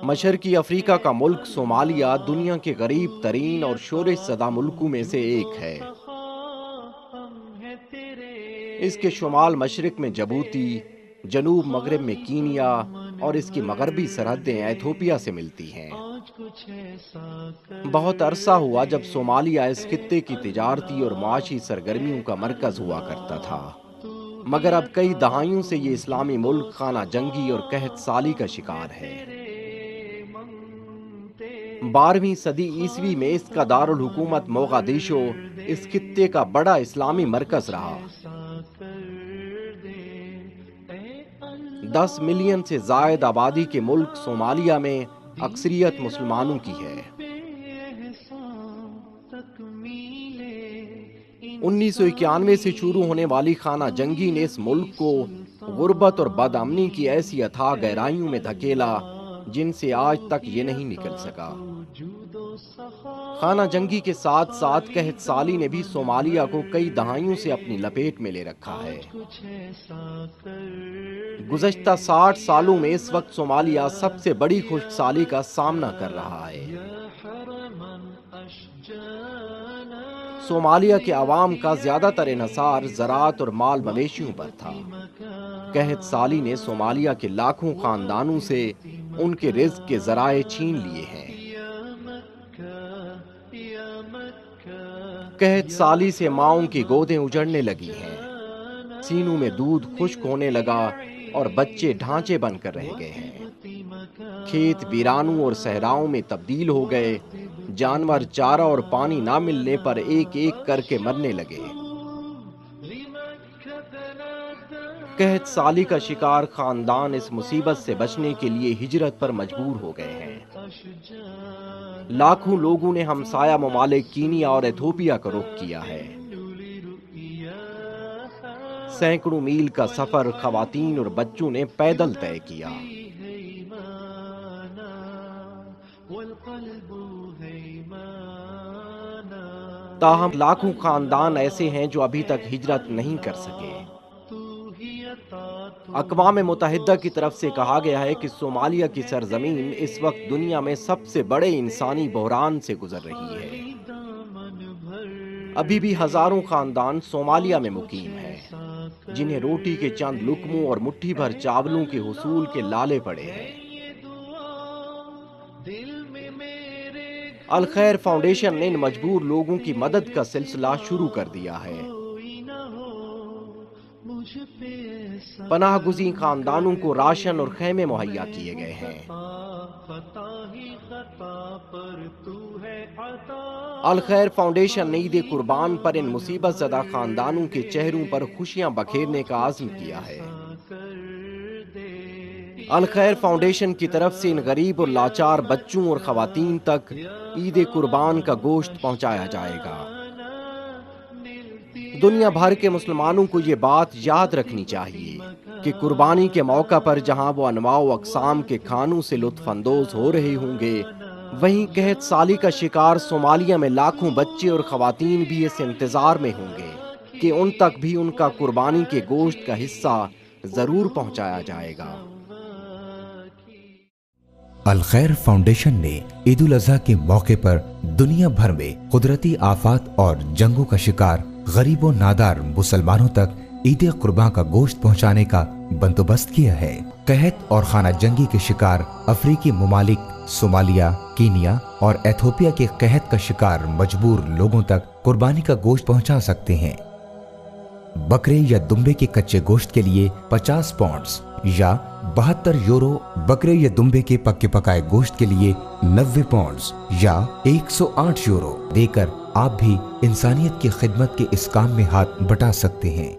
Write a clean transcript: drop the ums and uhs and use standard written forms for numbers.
مشرقی افریقہ کا ملک صومالیہ دنیا کے غریب ترین اور شورش زدہ ملکوں میں سے ایک ہے۔ اس کے شمال مشرق میں جبوتی، جنوب مغرب میں کینیا اور اس کی مغربی سرحدیں ایتھوپیا سے ملتی ہیں۔ بہت عرصہ ہوا جب صومالیہ اس خطے کی تجارتی اور معاشی سرگرمیوں کا مرکز ہوا کرتا تھا، مگر اب کئی دہائیوں سے یہ اسلامی ملک خانہ جنگی اور قحط سالی کا شکار ہے۔ 12ویں صدی عیسوی میں اس کا دارالحکومت موغادیشو اس خطے کا بڑا اسلامی مرکز رہا۔ 10 ملین سے زائد آبادی کے ملک صومالیہ میں اکثریت مسلمانوں کی ہے۔ 1991 سے شروع ہونے والی خانہ جنگی نے اس ملک کو غربت اور بد امنی کی ایسی اتھاہ گہرائیوں میں دھکیلا جن سے آج تک یہ نہیں نکل سکا۔ خانہ جنگی کے ساتھ ساتھ قحط سالی نے بھی صومالیہ کو کئی دہائیوں سے اپنی لپیٹ میں لے رکھا ہے۔ گزشتہ 60 سالوں میں اس وقت صومالیہ سب سے بڑی خشک سالی کا سامنا کر رہا ہے۔ صومالیہ کے عوام کا زیادہ تر انحصار زراعت اور مال مویشیوں پر تھا۔ قحط سالی نے صومالیہ کے لاکھوں خاندانوں سے ان کے رزق کے ذرائع چھین لیے ہیں۔ قحط سالی سے ماؤں کی گودیں اجڑنے لگی ہیں، سینوں میں دودھ خشک ہونے لگا اور بچے ڈھانچے بن کر رہ گئے ہیں۔ کھیت ویرانوں اور صحراؤں میں تبدیل ہو گئے، جانور چارہ اور پانی نہ ملنے پر ایک ایک کر کے مرنے لگے۔ قحط سالی کا شکار خاندان اس مصیبت سے بچنے کے لیے ہجرت پر مجبور ہو گئے ہیں۔ لاکھوں لوگوں نے ہمسایہ ممالک کینیا اور ایتھوپیا کا رخ کیا ہے۔ سینکڑوں میل کا سفر خواتین اور بچوں نے پیدل طے کیا۔ تاہم لاکھوں خاندان ایسے ہیں جو ابھی تک ہجرت نہیں کر سکے۔ اقوام متحدہ کی طرف سے کہا گیا ہے کہ صومالیہ کی سرزمین اس وقت دنیا میں سب سے بڑے انسانی بحران سے گزر رہی ہے۔ ابھی بھی ہزاروں خاندان صومالیہ میں مقیم ہیں، جنہیں روٹی کے چند لقموں اور مٹھی بھر چاولوں کے حصول کے لالے پڑے ہیں۔ الخیر فاؤنڈیشن نے ان مجبور لوگوں کی مدد کا سلسلہ شروع کر دیا ہے۔ پناہ گزین خاندانوں کو راشن اور خیمے مہیا کیے گئے ہیں۔ الخیر فاؤنڈیشن نے عید قربان پر ان مصیبت زدہ خاندانوں کے چہروں پر خوشیاں بکھیرنے کا عزم کیا ہے۔ الخیر فاؤنڈیشن کی طرف سے ان غریب اور لاچار بچوں اور خواتین تک عید قربان کا گوشت پہنچایا جائے گا۔ دنیا بھر کے مسلمانوں کو یہ بات یاد رکھنی چاہیے کہ قربانی کے موقع پر جہاں وہ انواع و اقسام کے کھانوں سے لطف اندوز ہو رہے ہوں گے، وہیں قحط سالی کا شکار صومالیہ میں لاکھوں بچے اور خواتین بھی اس انتظار میں ہوں گے کہ ان تک بھی ان کا قربانی کے گوشت کا حصہ ضرور پہنچایا جائے گا۔ الخیر فاؤنڈیشن نے عید الاضحیٰ کے موقع پر دنیا بھر میں قدرتی آفات اور جنگوں کا شکار غریب و نادار مسلمانوں تک عید قربان کا گوشت پہنچانے کا بندوبست کیا ہے۔ قحط اور خانہ جنگی کے شکار افریقی ممالک صومالیہ، کینیا اور ایتھوپیا کے قحط کا شکار مجبور لوگوں تک قربانی کا گوشت پہنچا سکتے ہیں۔ بکرے یا دمبے کے کچے گوشت کے لیے 50 پاؤنڈز یا 72 یورو، بکرے یا دمبے کے پکے پکائے گوشت کے لیے 90 پاؤنڈز یا 108 یورو دے کر آپ بھی انسانیت کی خدمت کے اس کام میں ہاتھ بٹا سکتے ہیں۔